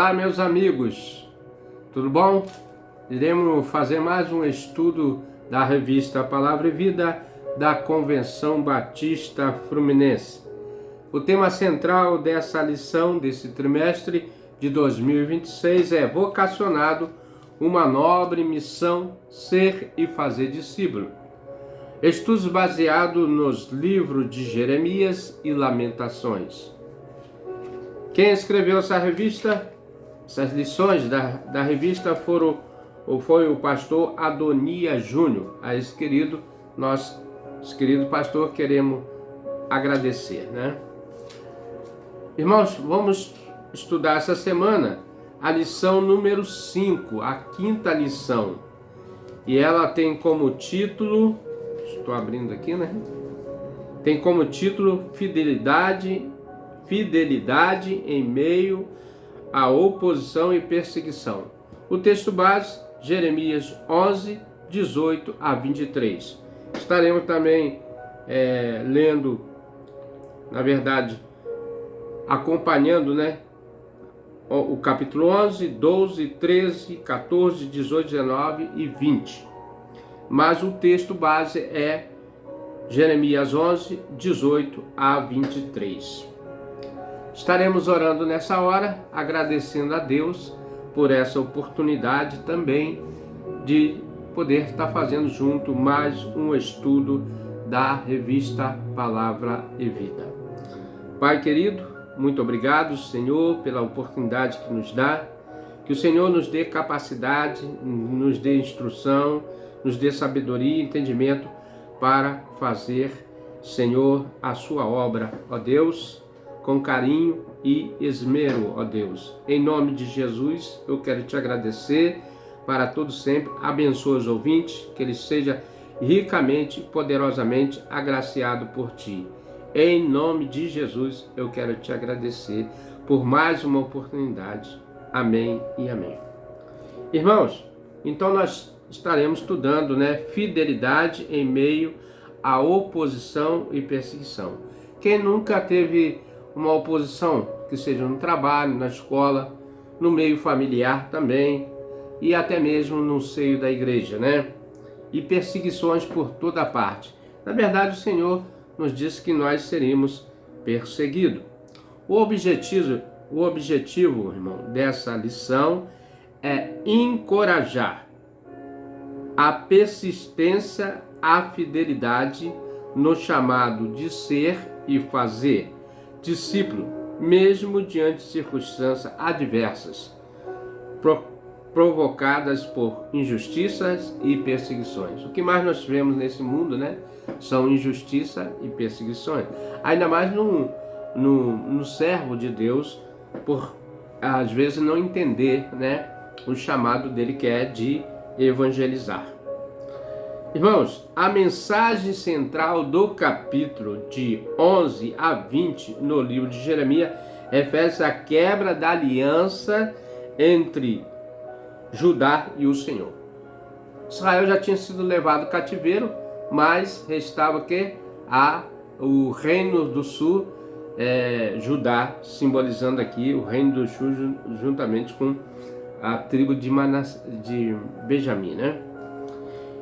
Olá, meus amigos, tudo bom? Iremos fazer mais um estudo da revista Palavra e Vida da Convenção Batista Fluminense. O tema central dessa lição, desse trimestre de 2026 é vocacionado uma nobre missão, ser e fazer discípulo. Estudos baseados nos livros de Jeremias e Lamentações. Quem escreveu essa revista, essas lições da revista foi o pastor Adonias Júnior. A esse querido pastor, queremos agradecer, né? Irmãos, vamos estudar essa semana a lição número 5, a quinta lição. E ela tem como título, estou abrindo aqui, né? Tem como título Fidelidade em meio à oposição e perseguição. O texto base, Jeremias 11, 18 a 23. Estaremos também lendo, na verdade, acompanhando, né, o capítulo 11, 12, 13, 14, 18, 19 e 20. Mas o texto base é Jeremias 11, 18 a 23. Estaremos orando nessa hora, agradecendo a Deus por essa oportunidade também de poder estar fazendo junto mais um estudo da revista Palavra e Vida. Pai querido, muito obrigado, Senhor, pela oportunidade que nos dá. Que o Senhor nos dê capacidade, nos dê instrução, nos dê sabedoria e entendimento para fazer, Senhor, a sua obra, ó Deus, com carinho e esmero, ó Deus. Em nome de Jesus, eu quero te agradecer para todos sempre. Abençoa os ouvintes, que eles sejam ricamente, poderosamente agraciados por ti. Em nome de Jesus, eu quero te agradecer por mais uma oportunidade. Amém e amém. Irmãos, então nós estaremos estudando, né, fidelidade em meio à oposição e perseguição. Quem nunca teve uma oposição, que seja no trabalho, na escola, no meio familiar também, e até mesmo no seio da igreja, né? E perseguições por toda parte. Na verdade, o Senhor nos disse que nós seríamos perseguidos. O objetivo, irmão, dessa lição é encorajar a persistência, a fidelidade no chamado de ser e fazer discípulo, mesmo diante de circunstâncias adversas, provocadas por injustiças e perseguições. O que mais nós vemos nesse mundo, né, são injustiça e perseguições. Ainda mais no servo de Deus, por às vezes não entender, né, o chamado dele, que é de evangelizar. Irmãos, a mensagem central do capítulo de 11 a 20 no livro de Jeremias refere-se à quebra da aliança entre Judá e o Senhor. Israel já tinha sido levado cativeiro, mas restava o reino do sul, Judá, simbolizando aqui o reino do sul juntamente com a tribo de Benjamim, né?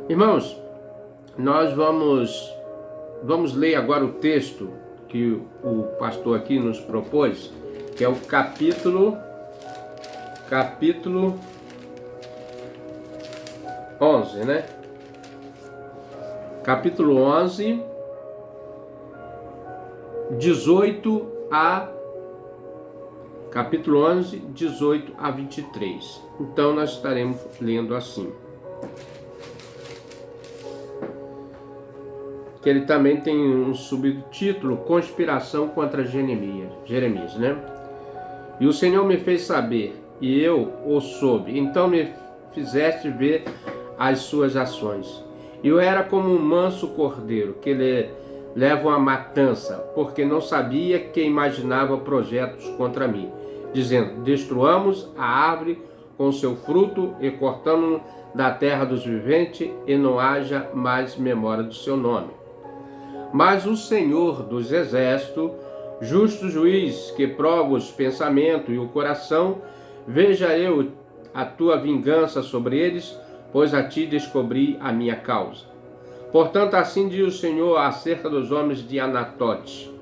Irmãos, nós vamos ler agora o texto que o pastor aqui nos propôs, que é o capítulo 11, né? Capítulo 11, 18 a 23. Então nós estaremos lendo assim. Que ele também tem um subtítulo, Conspiração contra Jeremias, né? E o Senhor me fez saber, e eu o soube, então me fizeste ver as suas ações. Eu era como um manso cordeiro, que leva uma matança, porque não sabia que imaginava projetos contra mim, dizendo, destruamos a árvore com seu fruto e cortamos-no da terra dos viventes, e não haja mais memória do seu nome. Mas o Senhor dos Exércitos, justo juiz que prova os pensamentos e o coração, Veja eu a tua vingança sobre eles, pois a ti descobri a minha causa. Portanto, assim diz o Senhor acerca dos homens de Anatote,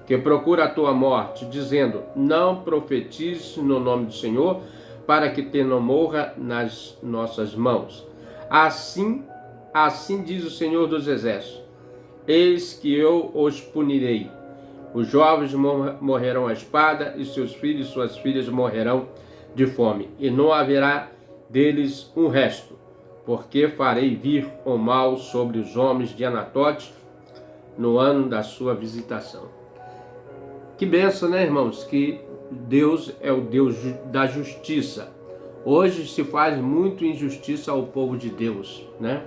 que procura a tua morte, dizendo: não profetize no nome do Senhor, para que te não morra nas nossas mãos. Assim diz o Senhor dos Exércitos: eis que eu os punirei. Os jovens morrerão à espada, e seus filhos e suas filhas morrerão de fome, e não haverá deles um resto, porque farei vir o mal sobre os homens de Anatote no ano da sua visitação. Que bênção, né, irmãos? Que Deus é o Deus da justiça. Hoje se faz muito injustiça ao povo de Deus, né?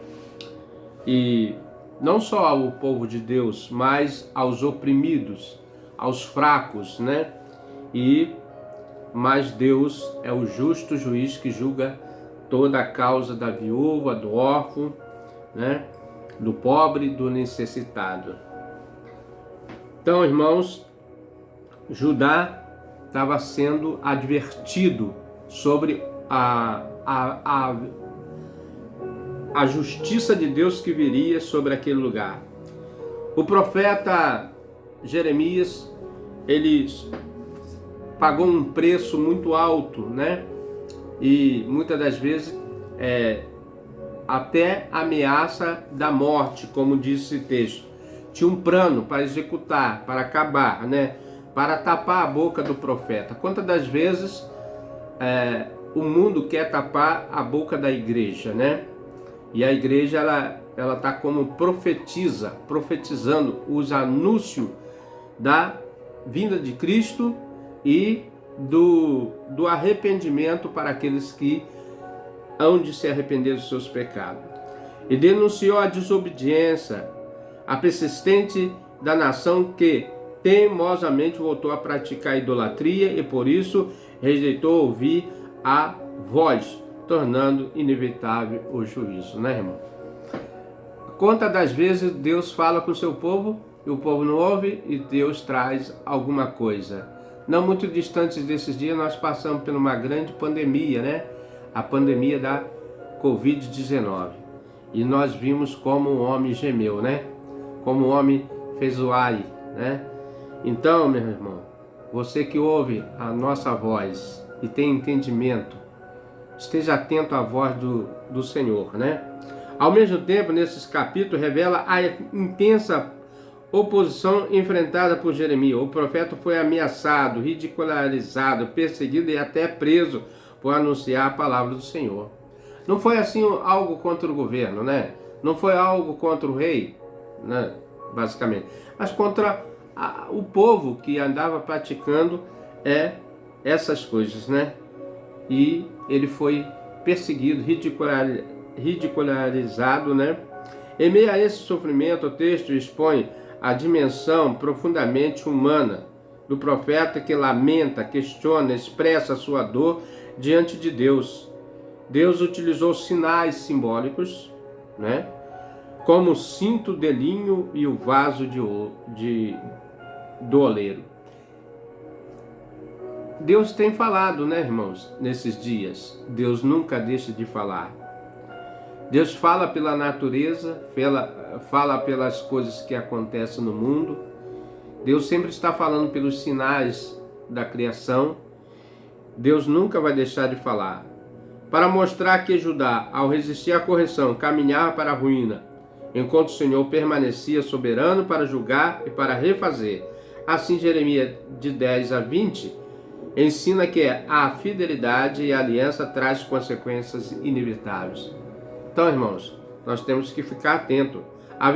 E não só ao povo de Deus, mas aos oprimidos, aos fracos, né? Mas Deus é o justo juiz que julga toda a causa da viúva, do órfão, né? Do pobre, do necessitado. Então, irmãos, Judá estava sendo advertido sobre a justiça de Deus que viria sobre aquele lugar. O profeta Jeremias, ele pagou um preço muito alto, né? E muitas das vezes até ameaça da morte, como diz esse texto. Tinha um plano para executar, para acabar, né? Para tapar a boca do profeta. Quantas das vezes o mundo quer tapar a boca da igreja, né? E a igreja ela está como profetizando os anúncios da vinda de Cristo e do arrependimento para aqueles que hão de se arrepender dos seus pecados. E denunciou a desobediência, a persistente da nação que teimosamente voltou a praticar a idolatria e por isso rejeitou ouvir a voz, tornando inevitável o juízo, né, irmão? Quantas das vezes Deus fala com o seu povo e o povo não ouve e Deus traz alguma coisa? Não muito distante desses dias nós passamos por uma grande pandemia, né? A pandemia da Covid-19. E nós vimos como o homem gemeu, né? Como o homem fez o ai, né? Então, meu irmão, você que ouve a nossa voz e tem entendimento, esteja atento à voz do Senhor, né? Ao mesmo tempo, nesses capítulos, revela a intensa oposição enfrentada por Jeremias. O profeta foi ameaçado, ridicularizado, perseguido e até preso por anunciar a palavra do Senhor. Não foi assim algo contra o governo, né? Não foi algo contra o rei, né? Basicamente, mas contra o povo que andava praticando essas coisas, né? E ele foi perseguido, ridicularizado, né? Em meio a esse sofrimento, o texto expõe a dimensão profundamente humana do profeta que lamenta, questiona, expressa a sua dor diante de Deus. Deus utilizou sinais simbólicos, né? Como o cinto de linho e o vaso do oleiro. Deus tem falado, né, irmãos, nesses dias. Deus nunca deixa de falar. Deus fala pela natureza, fala pelas coisas que acontecem no mundo. Deus sempre está falando pelos sinais da criação. Deus nunca vai deixar de falar. Para mostrar que Judá, ao resistir à correção, caminhava para a ruína, enquanto o Senhor permanecia soberano para julgar e para refazer. Assim, Jeremias de 10 a 20 ensina que a fidelidade e a aliança traz consequências inevitáveis. Então, irmãos, nós temos que ficar atentos. A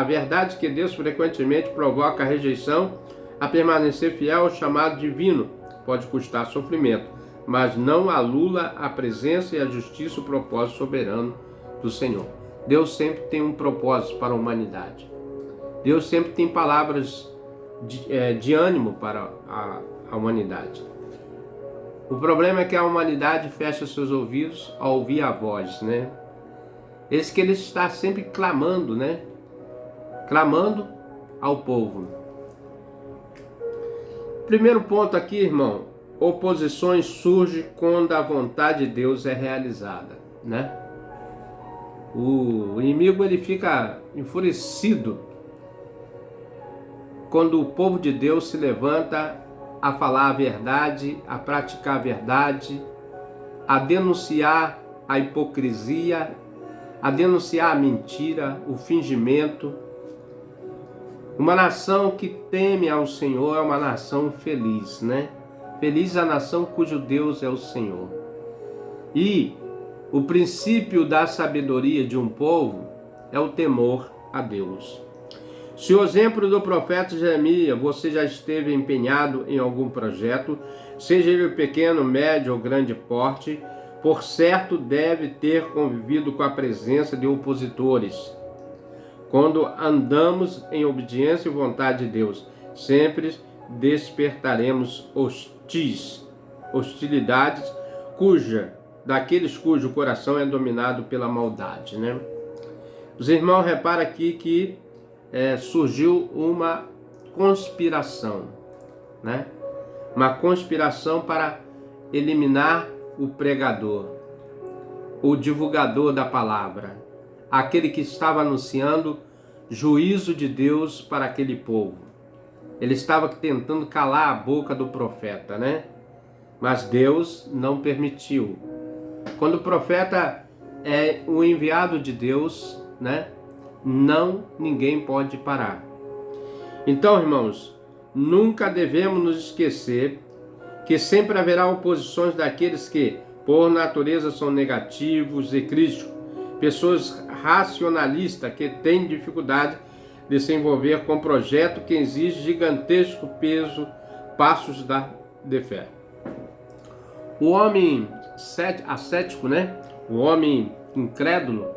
verdade é que Deus frequentemente provoca a rejeição a permanecer fiel ao chamado divino. Pode custar sofrimento, mas não anula a presença e a justiça, o propósito soberano do Senhor. Deus sempre tem um propósito para a humanidade. Deus sempre tem palavras de ânimo para a humanidade. O problema é que a humanidade fecha seus ouvidos ao ouvir a voz, né? Esse que ele está sempre clamando, né? Clamando ao povo. Primeiro ponto aqui, irmão, oposições surgem quando a vontade de Deus é realizada, né? O inimigo ele fica enfurecido quando o povo de Deus se levanta a falar a verdade, a praticar a verdade, a denunciar a hipocrisia, a denunciar a mentira, o fingimento. Uma nação que teme ao Senhor é uma nação feliz, né? Feliz a nação cujo Deus é o Senhor. E o princípio da sabedoria de um povo é o temor a Deus. Se o exemplo do profeta Jeremias, você já esteve empenhado em algum projeto, seja ele pequeno, médio ou grande porte, por certo deve ter convivido com a presença de opositores. Quando andamos em obediência e vontade de Deus, sempre despertaremos hostilidades daqueles cujo coração é dominado pela maldade, né? Os irmãos reparam aqui que surgiu uma conspiração, né? Uma conspiração para eliminar o pregador, o divulgador da palavra, aquele que estava anunciando juízo de Deus para aquele povo. Ele estava tentando calar a boca do profeta, né? Mas Deus não permitiu. Quando o profeta é o enviado de Deus, né? Ninguém pode parar. Então, irmãos, nunca devemos nos esquecer que sempre haverá oposições daqueles que, por natureza, são negativos e críticos, pessoas racionalistas que têm dificuldade de se envolver com um projeto que exige gigantesco passos de fé. O homem ascético, né? O homem incrédulo,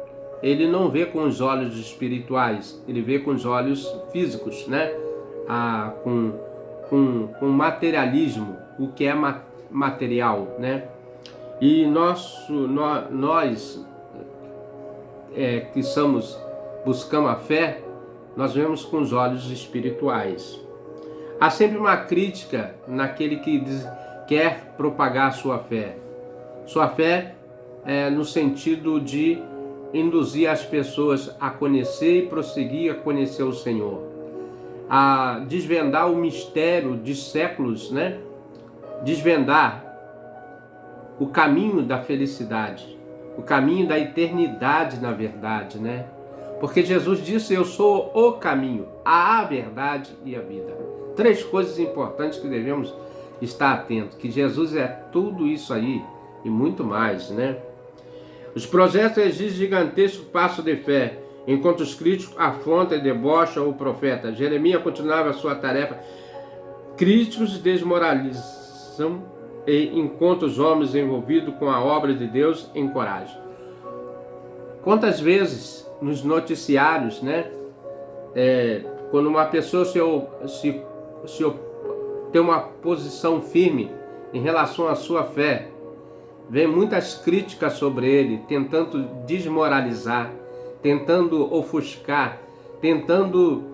ele não vê com os olhos espirituais, ele vê com os olhos físicos, né? Com materialismo, o que é material, né? E nós que buscamos a fé, nós vemos com os olhos espirituais. Há sempre uma crítica naquele que quer propagar a sua fé. Sua fé é no sentido de induzir as pessoas a conhecer e prosseguir a conhecer o Senhor, a desvendar o mistério de séculos, né? Desvendar o caminho da felicidade, o caminho da eternidade, na verdade, né? Porque Jesus disse: eu sou o caminho, a verdade e a vida. 3 coisas importantes que devemos estar atentos, que Jesus é tudo isso aí e muito mais, né? Os projetos exigem gigantesco passo de fé, enquanto os críticos afrontam e debocham o profeta. Jeremias continuava a sua tarefa. Críticos desmoralizam, enquanto os homens envolvidos com a obra de Deus encorajam. Quantas vezes nos noticiários, né, quando uma pessoa tem uma posição firme em relação à sua fé, vem muitas críticas sobre ele, tentando desmoralizar, tentando ofuscar, tentando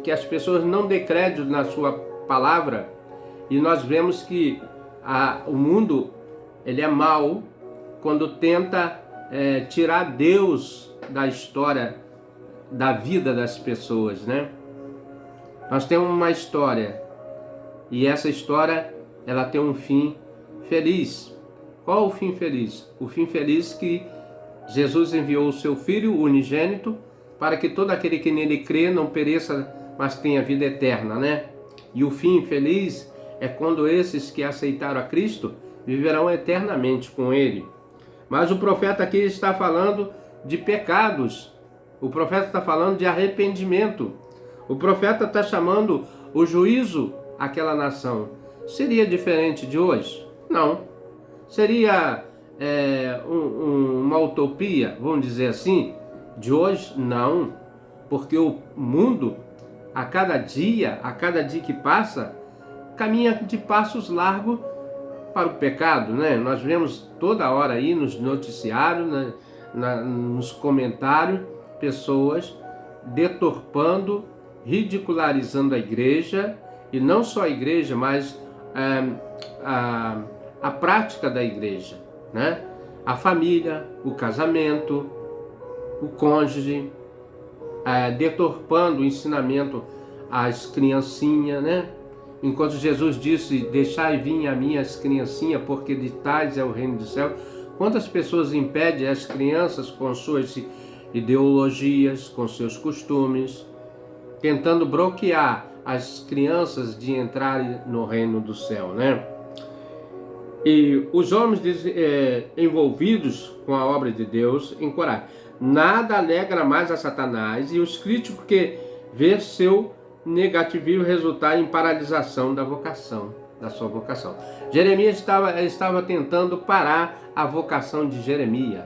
que as pessoas não dêem crédito na sua palavra. E nós vemos que o mundo ele é mau quando tenta tirar Deus da história, da vida das pessoas, né? Nós temos uma história e essa história ela tem um fim feliz. Qual o fim feliz? O fim feliz que Jesus enviou o seu Filho unigênito para que todo aquele que nele crê não pereça, mas tenha vida eterna, né? E o fim feliz é quando esses que aceitaram a Cristo viverão eternamente com Ele. Mas o profeta aqui está falando de pecados. O profeta está falando de arrependimento. O profeta está chamando o juízo àquela nação. Seria diferente de hoje? Não. Seria uma utopia, vamos dizer assim, de hoje? Não. Porque o mundo, a cada dia que passa, caminha de passos largos para o pecado, né? Nós vemos toda hora aí nos noticiários, nos comentários, pessoas deturpando, ridicularizando a igreja, e não só a igreja, mas a prática da igreja, né? A família, o casamento, o cônjuge, deturpando o ensinamento às criancinhas, né? Enquanto Jesus disse, deixai vir a mim as criancinhas, porque de tais é o reino do céu. Quantas pessoas impedem as crianças com suas ideologias, com seus costumes, tentando bloquear as crianças de entrarem no reino do céu, né? E os homens envolvidos com a obra de Deus encorajam. Nada alegra mais a Satanás e os críticos que vê seu negativismo resultar em paralisação da sua vocação. Jeremias estava tentando parar a vocação de Jeremias,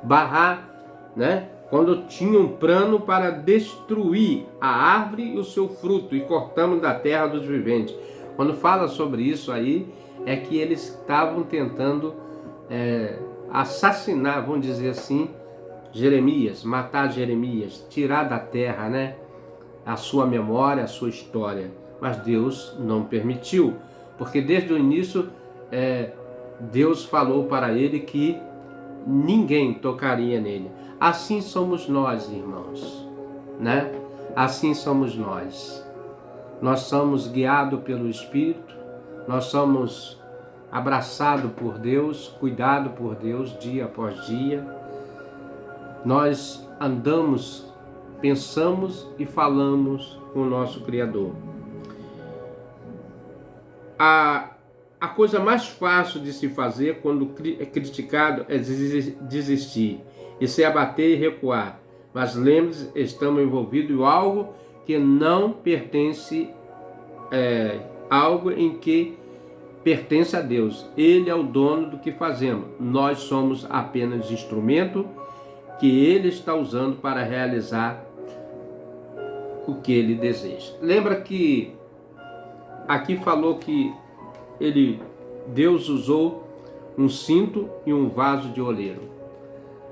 barrar, né? Quando tinha um plano para destruir a árvore e o seu fruto e cortamos da terra dos viventes. Quando fala sobre isso aí, é que eles estavam tentando assassinar, vamos dizer assim, Jeremias, matar Jeremias, tirar da terra, né, a sua memória, a sua história. Mas Deus não permitiu, porque desde o início Deus falou para ele que ninguém tocaria nele. Assim somos nós, irmãos, né? Assim somos nós. Nós somos guiados pelo Espírito, nós somos abraçados por Deus, cuidados por Deus dia após dia. Nós andamos, pensamos e falamos com o nosso Criador. A coisa mais fácil de se fazer quando é criticado é desistir, e se abater e recuar. Mas lembre-se, estamos envolvidos em algo que não pertence, algo em que pertence a Deus. Ele é o dono do que fazemos. Nós somos apenas instrumento que Ele está usando para realizar o que Ele deseja. Lembra que aqui falou que Deus usou um cinto e um vaso de oleiro.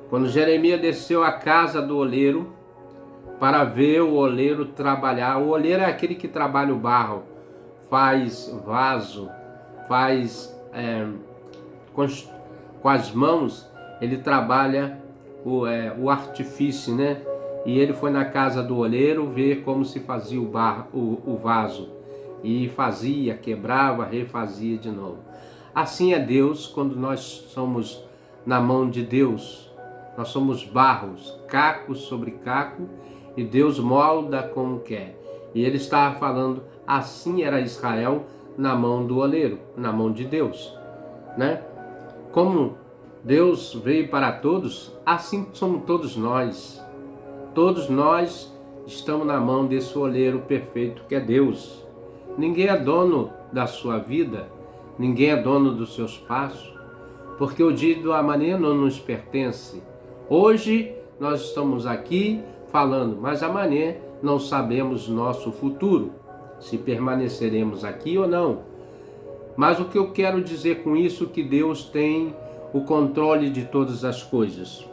Quando Jeremias desceu à casa do oleiro para ver o oleiro trabalhar, o oleiro é aquele que trabalha o barro, faz vaso, faz com as mãos, ele trabalha o artifício, né? E ele foi na casa do oleiro ver como se fazia o vaso, e fazia, quebrava, refazia de novo. Assim é Deus quando nós somos na mão de Deus. Nós somos barros, caco sobre caco, e Deus molda como quer. E ele estava falando, assim era Israel na mão do oleiro, na mão de Deus, né? Como Deus veio para todos, assim somos todos nós. Todos nós estamos na mão desse oleiro perfeito que é Deus. Ninguém é dono da sua vida, ninguém é dono dos seus passos, porque o dia do amanhã não nos pertence. Hoje nós estamos aqui falando, mas amanhã não sabemos nosso futuro, se permaneceremos aqui ou não. Mas o que eu quero dizer com isso é que Deus tem o controle de todas as coisas.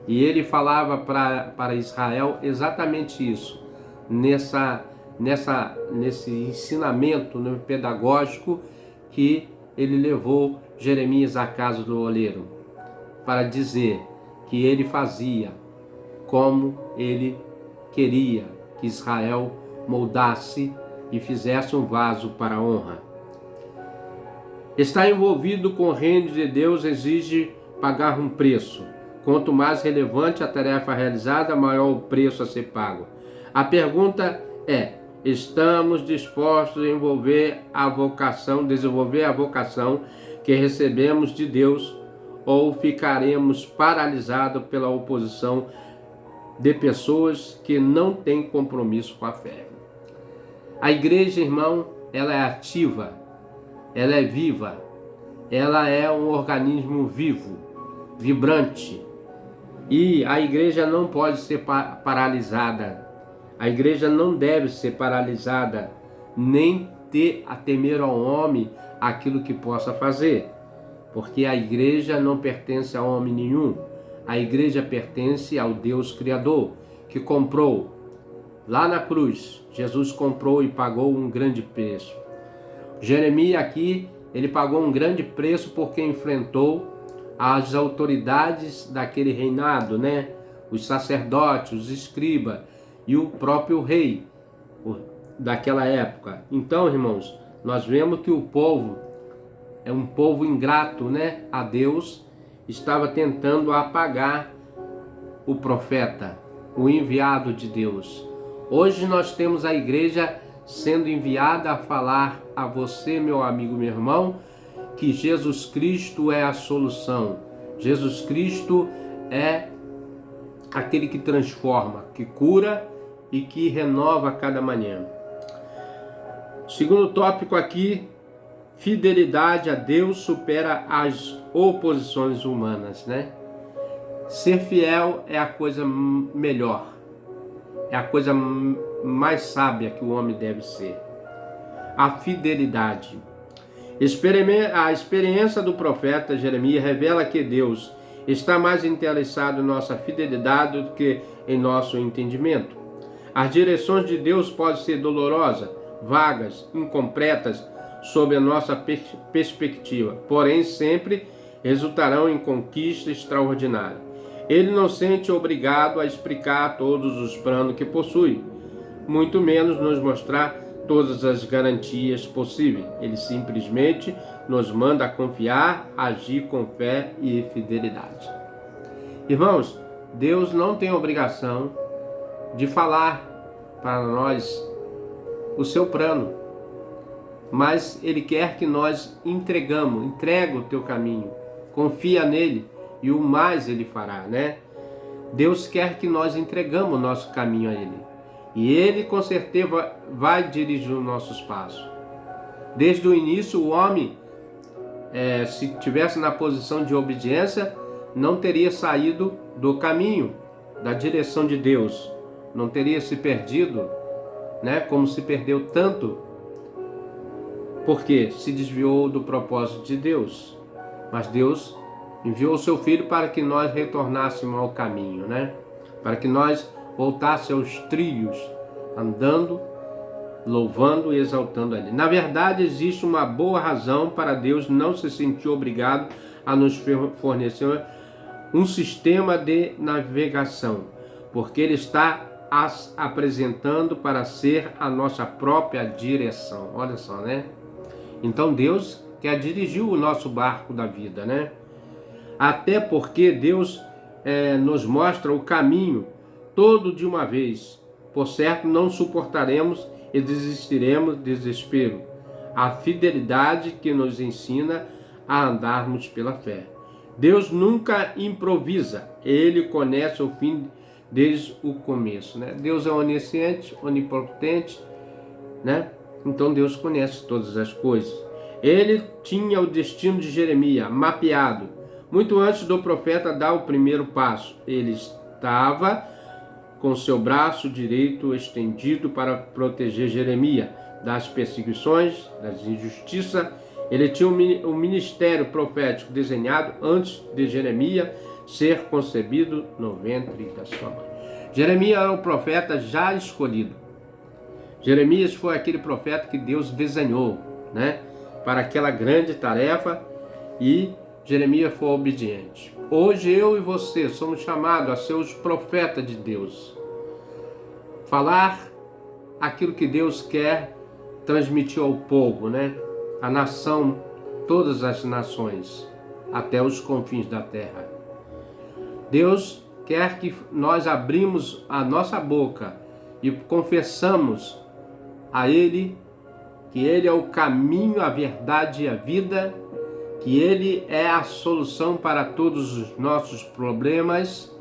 E ele falava para Israel exatamente isso, nesse ensinamento, né, pedagógico, que ele levou Jeremias à casa do oleiro, para dizer que ele fazia como ele queria que Israel moldasse e fizesse um vaso para a honra. Estar envolvido com o reino de Deus exige pagar um preço. Quanto mais relevante a tarefa realizada, maior o preço a ser pago. A pergunta é: estamos dispostos a desenvolver a vocação que recebemos de Deus, ou ficaremos paralisados pela oposição de pessoas que não têm compromisso com a fé? A igreja, irmão, ela é ativa, ela é viva, ela é um organismo vivo, vibrante. E a igreja não pode ser paralisada. A igreja não deve ser paralisada, nem ter a temer ao homem aquilo que possa fazer. Porque a igreja não pertence a homem nenhum. A igreja pertence ao Deus Criador, que comprou lá na cruz. Jesus comprou e pagou um grande preço. Jeremias aqui, ele pagou um grande preço porque enfrentou as autoridades daquele reinado, né? Os sacerdotes, os escribas e o próprio rei daquela época. Então, irmãos, nós vemos que o povo é um povo ingrato, né? A Deus, estava tentando apagar o profeta, o enviado de Deus. Hoje nós temos a igreja sendo enviada a falar a você, meu amigo, meu irmão, que Jesus Cristo é a solução. Jesus Cristo é aquele que transforma, que cura e que renova a cada manhã. Segundo tópico aqui, fidelidade a Deus supera as oposições humanas, né? Ser fiel é a coisa melhor, é a coisa mais sábia que o homem deve ser. A fidelidade. A experiência do profeta Jeremias revela que Deus está mais interessado em nossa fidelidade do que em nosso entendimento. As direções de Deus podem ser dolorosas, vagas, incompletas sob a nossa perspectiva, porém sempre resultarão em conquista extraordinária. Ele não se sente obrigado a explicar todos os planos que possui, muito menos nos mostrar todas as garantias possíveis. Ele simplesmente nos manda confiar, agir com fé e fidelidade. Irmãos, Deus não tem obrigação de falar para nós o seu plano, mas Ele quer que nós entrega o teu caminho, confia nele e o mais Ele fará, né? Deus quer que nós entregamos o nosso caminho a Ele. E Ele com certeza vai dirigir os nossos passos. Desde o início, o homem, se tivesse na posição de obediência, não teria saído do caminho, da direção de Deus. Não teria se perdido, né, como se perdeu tanto, porque se desviou do propósito de Deus. Mas Deus enviou o seu Filho para que nós retornássemos ao caminho, né? Para que nós voltássemos aos trilhos, andando, louvando e exaltando a Ele. Na verdade, existe uma boa razão para Deus não se sentir obrigado a nos fornecer um sistema de navegação, porque Ele está apresentando para ser a nossa própria direção. Olha só, né? Então Deus quer dirigir o nosso barco da vida, né? Até porque Deus nos mostra o caminho todo de uma vez. Por certo, não suportaremos e desistiremos do desespero. A fidelidade que nos ensina a andarmos pela fé. Deus nunca improvisa, Ele conhece o fim desde o começo, né? Deus é onisciente, onipotente, né? Então Deus conhece todas as coisas. Ele tinha o destino de Jeremias mapeado, muito antes do profeta dar o primeiro passo. Ele estava com seu braço direito estendido para proteger Jeremias das perseguições, das injustiças. Ele tinha um ministério profético desenhado antes de Jeremias ser concebido no ventre da sua mãe. Jeremias era o profeta já escolhido. Jeremias foi aquele profeta que Deus desenhou, né, para aquela grande tarefa, e Jeremias foi obediente. Hoje eu e você somos chamados a ser os profetas de Deus. Falar aquilo que Deus quer transmitir ao povo, né? A nação, todas as nações, até os confins da terra. Deus quer que nós abrimos a nossa boca e confessamos a Ele que Ele é o caminho, a verdade e a vida, que Ele é a solução para todos os nossos problemas.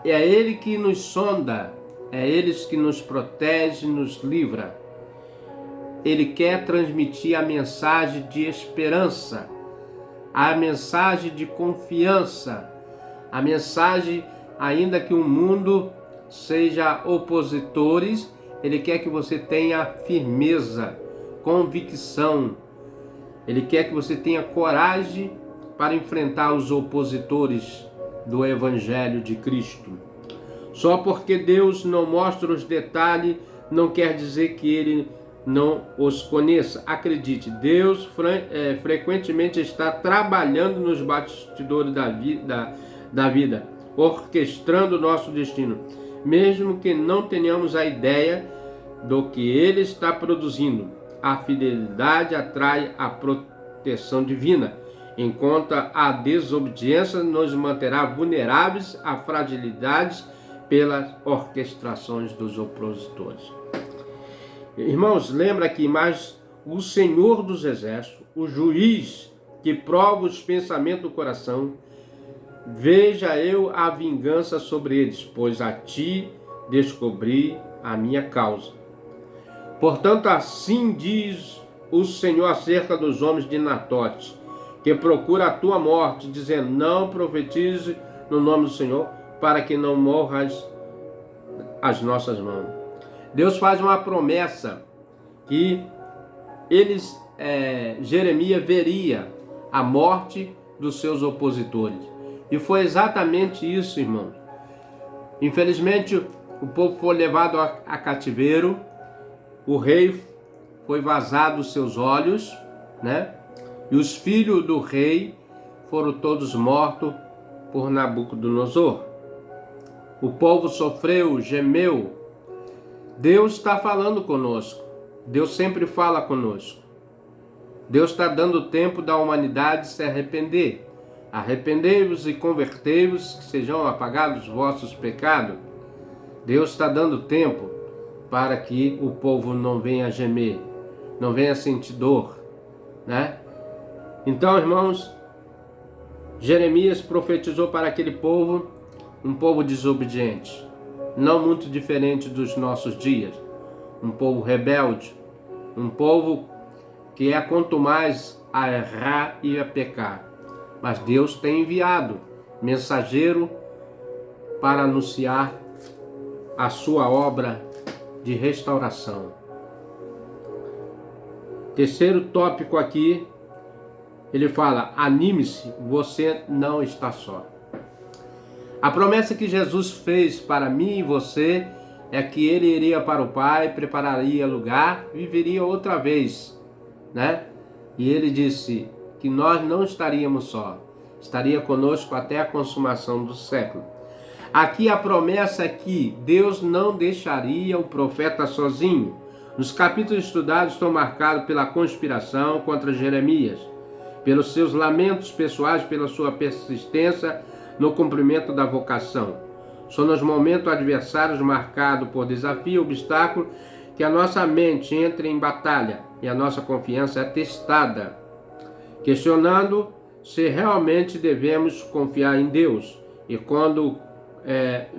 É Ele que nos sonda, é Ele que nos protege, nos livra. Ele quer transmitir a mensagem de esperança, a mensagem de confiança, a mensagem, ainda que o mundo seja opositores, Ele quer que você tenha firmeza, convicção. Ele quer que você tenha coragem para enfrentar os opositores do Evangelho de Cristo. Só porque Deus não mostra os detalhes, não quer dizer que Ele não os conheça. Acredite, Deus frequentemente está trabalhando nos bastidores da vida, orquestrando o nosso destino, mesmo que não tenhamos a ideia do que Ele está produzindo. A fidelidade atrai a proteção divina, enquanto a desobediência nos manterá vulneráveis a fragilidades pelas orquestrações dos opositores. Irmãos, lembra que mas o Senhor dos Exércitos, o juiz que prova os pensamentos do coração, veja eu a vingança sobre eles, pois a ti descobri a minha causa. Portanto, assim diz o Senhor acerca dos homens de Natote, que procura a tua morte, dizendo, não profetize no nome do Senhor, para que não morras às nossas mãos. Deus faz uma promessa que Jeremias veria a morte dos seus opositores. E foi exatamente isso, irmãos. Infelizmente, o povo foi levado a cativeiro, o rei foi vazado os seus olhos, né? E os filhos do rei foram todos mortos por Nabucodonosor. O povo sofreu, gemeu. Deus está falando conosco. Deus sempre fala conosco. Deus está dando tempo da humanidade se arrepender. Arrependei-vos e convertei-vos, que sejam apagados os vossos pecados. Deus está dando tempo para que o povo não venha gemer, não venha sentir dor, né? Então, irmãos, Jeremias profetizou para aquele povo, um povo desobediente, não muito diferente dos nossos dias, um povo rebelde, um povo que é quanto mais a errar e a pecar. Mas Deus tem enviado mensageiro para anunciar a sua obra de restauração. Terceiro tópico aqui, ele fala, anime-se, você não está só. A promessa que Jesus fez para mim e você é que ele iria para o Pai, prepararia lugar, viveria outra vez, né? E ele disse que nós não estaríamos só, estaria conosco até a consumação do século. Aqui a promessa é que Deus não deixaria o profeta sozinho. Os capítulos estudados estão marcados pela conspiração contra Jeremias, pelos seus lamentos pessoais, pela sua persistência no cumprimento da vocação. São nos momentos adversários marcados por desafio e obstáculo que a nossa mente entra em batalha e a nossa confiança é testada, questionando se realmente devemos confiar em Deus. E quando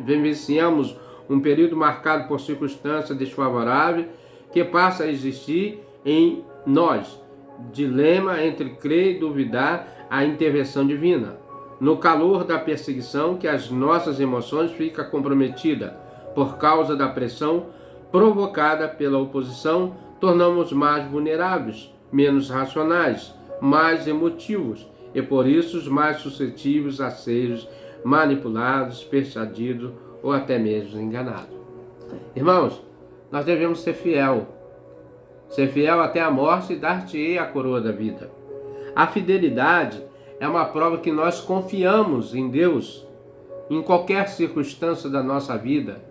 vivenciamos um período marcado por circunstâncias desfavoráveis, que passa a existir em nós dilema entre crer e duvidar a intervenção divina. No calor da perseguição, que as nossas emoções ficam comprometidas por causa da pressão provocada pela oposição, tornamos mais vulneráveis, menos racionais, mais emotivos e por isso mais suscetíveis a ser manipulados, persuadidos ou até mesmo enganados. Irmãos, nós devemos ser fiel até a morte e dar-te-ei a coroa da vida. A fidelidade é uma prova que nós confiamos em Deus em qualquer circunstância da nossa vida,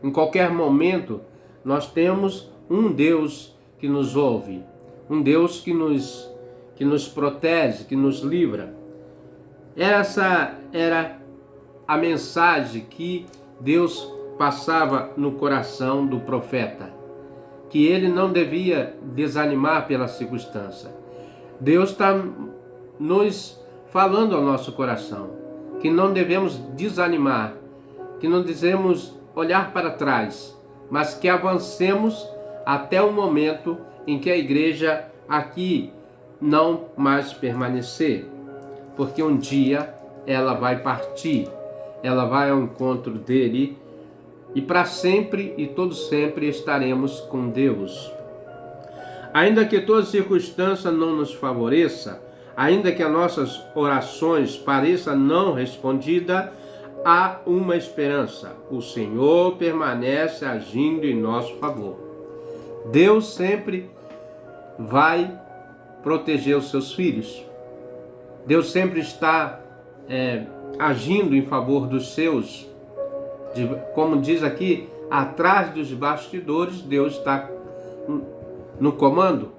em qualquer momento. Nós temos um Deus que nos ouve, um Deus que nos protege, que nos livra. Essa era a mensagem que Deus passava no coração do profeta, que ele não devia desanimar pela circunstância. Deus está nos falando ao nosso coração que não devemos desanimar, que não devemos olhar para trás, mas que avancemos até o momento em que a igreja aqui não mais permanecer, porque um dia ela vai partir, ela vai ao encontro dele e para sempre e todo sempre estaremos com Deus. Ainda que toda circunstância não nos favoreça, ainda que as nossas orações pareçam não respondidas, há uma esperança. O Senhor permanece agindo em nosso favor. Deus sempre vai proteger os seus filhos. Deus sempre está agindo em favor dos seus. Como diz aqui, atrás dos bastidores, Deus está no comando.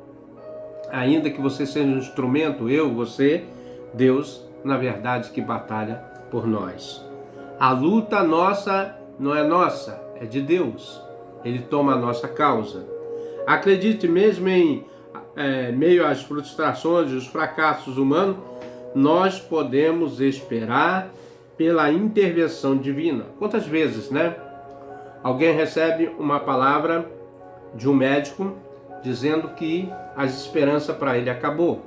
Ainda que você seja um instrumento, eu, você, Deus, na verdade, que batalha por nós. A luta nossa não é nossa, é de Deus. Ele toma a nossa causa. Acredite, mesmo em meio às frustrações e os fracassos humanos, nós podemos esperar pela intervenção divina. Quantas vezes, né? Alguém recebe uma palavra de um médico dizendo que a esperança para ele acabou.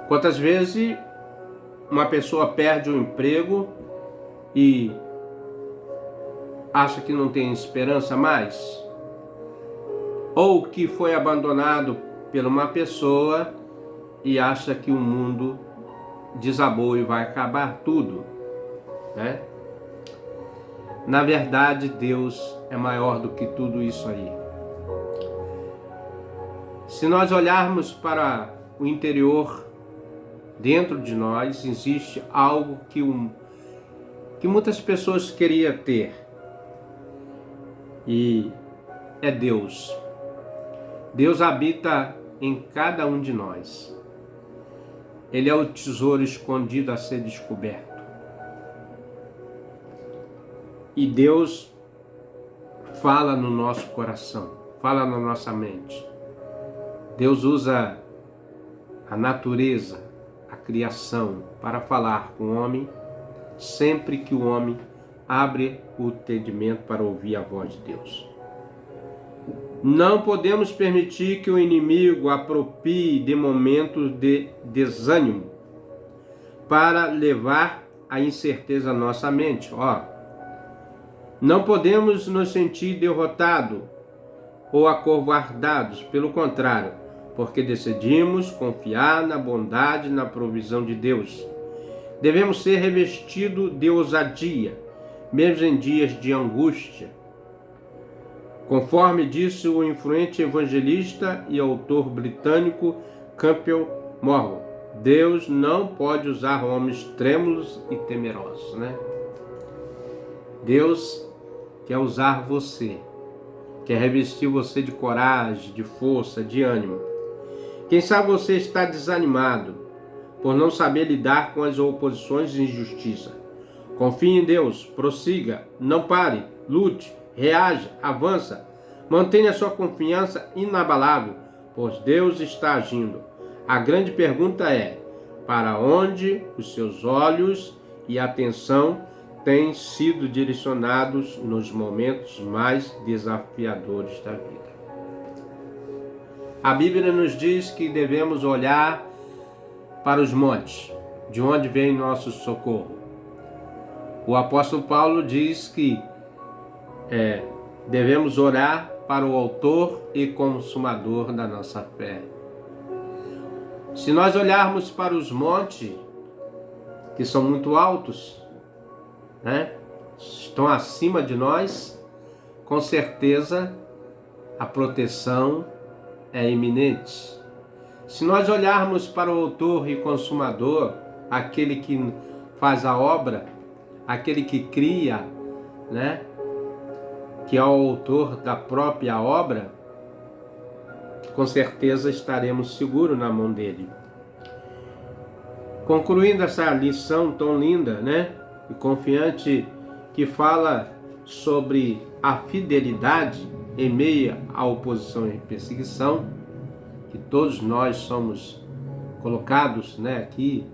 Quantas vezes uma pessoa perde o emprego e acha que não tem esperança mais? Ou que foi abandonado por uma pessoa e acha que o mundo desabou e vai acabar tudo, né? Na verdade, Deus é maior do que tudo isso aí. Se nós olharmos para o interior, dentro de nós existe algo que muitas pessoas queriam ter. E é Deus. Deus habita em cada um de nós. Ele é o tesouro escondido a ser descoberto. E Deus fala no nosso coração, fala na nossa mente. Deus usa a natureza, a criação, para falar com o homem, sempre que o homem abre o entendimento para ouvir a voz de Deus. Não podemos permitir que o inimigo aproprie de momentos de desânimo para levar a incerteza à nossa mente. Não podemos nos sentir derrotados ou acovardados, pelo contrário, porque decidimos confiar na bondade e na provisão de Deus. Devemos ser revestidos de ousadia, mesmo em dias de angústia. Conforme disse o influente evangelista e autor britânico Campbell Morgan, Deus não pode usar homens trêmulos e temerosos, né? Deus quer usar você, quer revestir você de coragem, de força, de ânimo. Quem sabe você está desanimado por não saber lidar com as oposições e injustiça. Confie em Deus, prossiga, não pare, lute, reaja, avança. Mantenha sua confiança inabalável, pois Deus está agindo. A grande pergunta é: para onde os seus olhos e atenção têm sido direcionados nos momentos mais desafiadores da vida? A Bíblia nos diz que devemos olhar para os montes, de onde vem nosso socorro. O apóstolo Paulo diz que devemos orar para o autor e consumador da nossa fé. Se nós olharmos para os montes, que são muito altos, né? Estão acima de nós, com certeza a proteção é iminente. Se nós olharmos para o autor e consumador, aquele que faz a obra, aquele que cria, né? Que é o autor da própria obra, com certeza estaremos seguros na mão dele. Concluindo essa lição tão linda, né? E confiante, que fala sobre a fidelidade em meio à oposição e perseguição, que todos nós somos colocados, né, aqui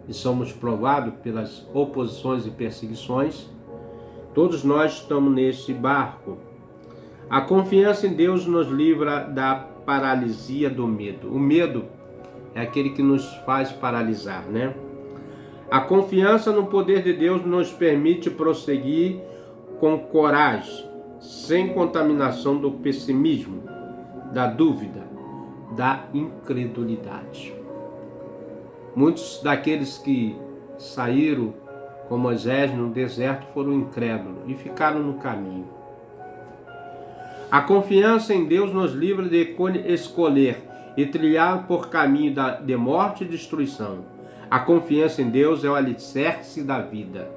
e somos provados pelas oposições e perseguições. Todos nós estamos nesse barco. A confiança em Deus nos livra da paralisia do medo. O medo é aquele que nos faz paralisar, né? A confiança no poder de Deus nos permite prosseguir com coragem, sem contaminação do pessimismo, da dúvida, da incredulidade. Muitos daqueles que saíram com Moisés no deserto foram incrédulos e ficaram no caminho. A confiança em Deus nos livra de escolher e trilhar por caminho de morte e destruição. A confiança em Deus é o alicerce da vida,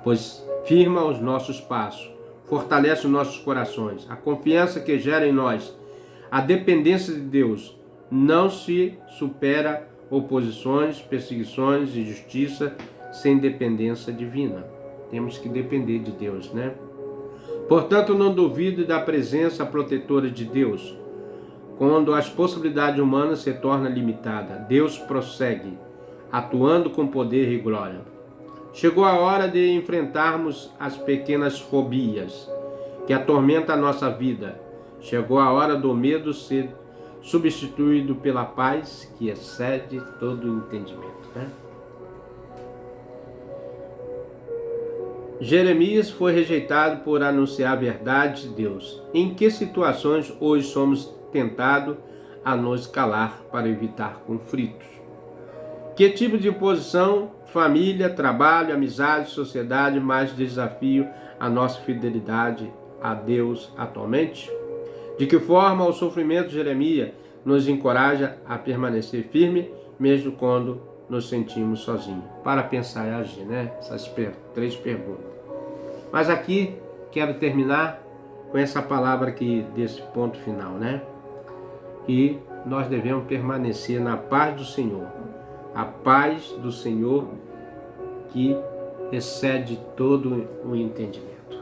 pois firma os nossos passos, fortalece os nossos corações. A confiança que gera em nós a dependência de Deus não se supera oposições, perseguições e justiça sem dependência divina. Temos que depender de Deus, né? Portanto, não duvide da presença protetora de Deus. Quando as possibilidades humanas se tornam limitadas, Deus prossegue, atuando com poder e glória. Chegou a hora de enfrentarmos as pequenas fobias que atormentam a nossa vida. Chegou a hora do medo ser substituído pela paz que excede todo o entendimento, né? Jeremias foi rejeitado por anunciar a verdade de Deus. Em que situações hoje somos tentados a nos calar para evitar conflitos? Que tipo de posição, família, trabalho, amizade, sociedade mais desafio a nossa fidelidade a Deus atualmente? De que forma o sofrimento de Jeremias nos encoraja a permanecer firme, mesmo quando nos sentimos sozinhos? Para pensar e agir, né? Essas 3 perguntas. Mas aqui quero terminar com essa palavra aqui desse ponto final, né? E nós devemos permanecer na paz do Senhor. A paz do Senhor que excede todo o entendimento.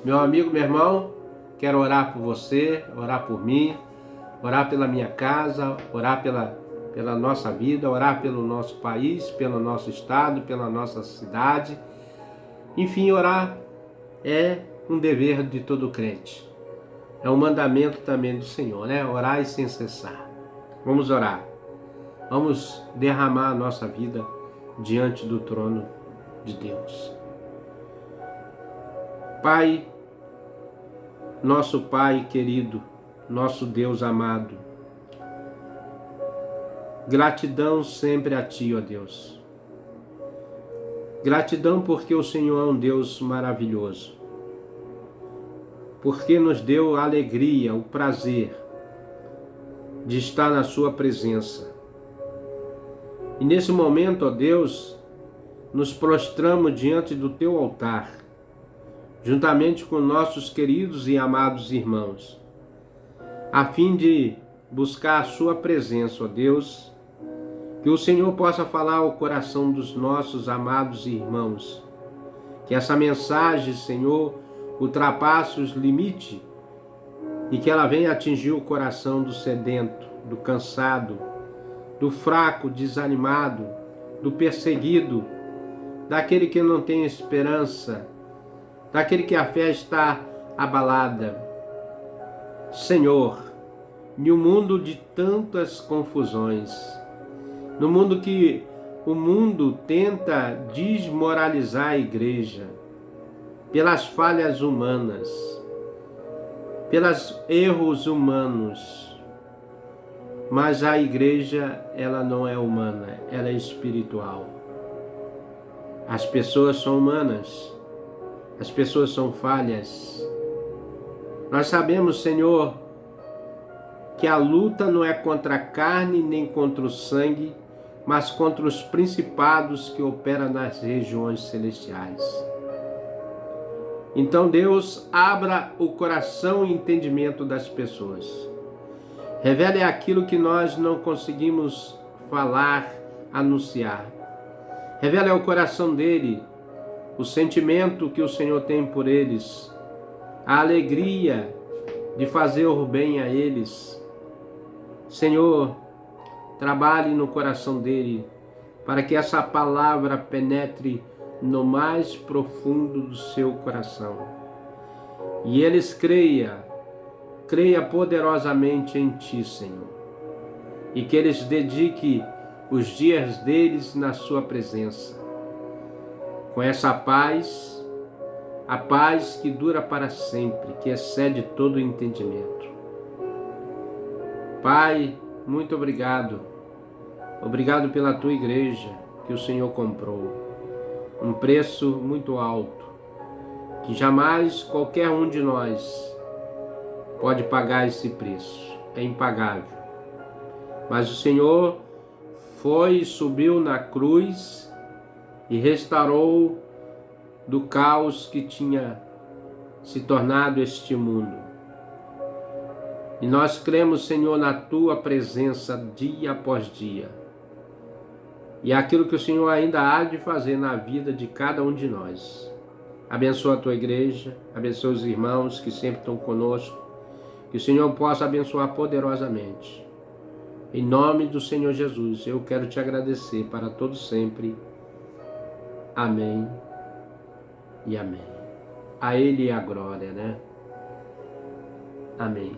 Meu amigo, meu irmão, quero orar por você, orar por mim, orar pela minha casa, orar pela nossa vida, orar pelo nosso país, pelo nosso estado, pela nossa cidade. Enfim, orar é um dever de todo crente. É um mandamento também do Senhor, né? Orar sem cessar. Vamos orar. Vamos derramar a nossa vida diante do trono de Deus. Pai, nosso Pai querido, nosso Deus amado, gratidão sempre a Ti, ó Deus. Gratidão porque o Senhor é um Deus maravilhoso, porque nos deu a alegria, o prazer de estar na Sua presença. E nesse momento, ó Deus, nos prostramos diante do Teu altar, juntamente com nossos queridos e amados irmãos, a fim de buscar a Sua presença, ó Deus, que o Senhor possa falar ao coração dos nossos amados irmãos, que essa mensagem, Senhor, ultrapasse os limites e que ela venha atingir o coração do sedento, do cansado, do fraco, desanimado, do perseguido, daquele que não tem esperança, daquele que a fé está abalada. Senhor, em um mundo de tantas confusões, no mundo que o mundo tenta desmoralizar a igreja pelas falhas humanas, pelos erros humanos, mas a igreja, ela não é humana, ela é espiritual. As pessoas são humanas, as pessoas são falhas. Nós sabemos, Senhor, que a luta não é contra a carne nem contra o sangue, mas contra os principados que operam nas regiões celestiais. Então, Deus, abra o coração e entendimento das pessoas. Revele aquilo que nós não conseguimos falar, anunciar. Revele ao coração dele o sentimento que o Senhor tem por eles, a alegria de fazer o bem a eles. Senhor, trabalhe no coração dele, para que essa palavra penetre no mais profundo do seu coração. E eles creia poderosamente em Ti, Senhor. E que eles dediquem os dias deles na Sua presença. Com essa paz, a paz que dura para sempre, que excede todo o entendimento. Pai, muito obrigado. Obrigado pela Tua igreja que o Senhor comprou. Um preço muito alto, que jamais qualquer um de nós pode pagar esse preço. É impagável. Mas o Senhor foi e subiu na cruz e restaurou do caos que tinha se tornado este mundo. E nós cremos, Senhor, na Tua presença dia após dia. E aquilo que o Senhor ainda há de fazer na vida de cada um de nós. Abençoa a Tua igreja, abençoa os irmãos que sempre estão conosco. Que o Senhor possa abençoar poderosamente. Em nome do Senhor Jesus, eu quero te agradecer para todos sempre. Amém e amém. A Ele a glória, né? Amém.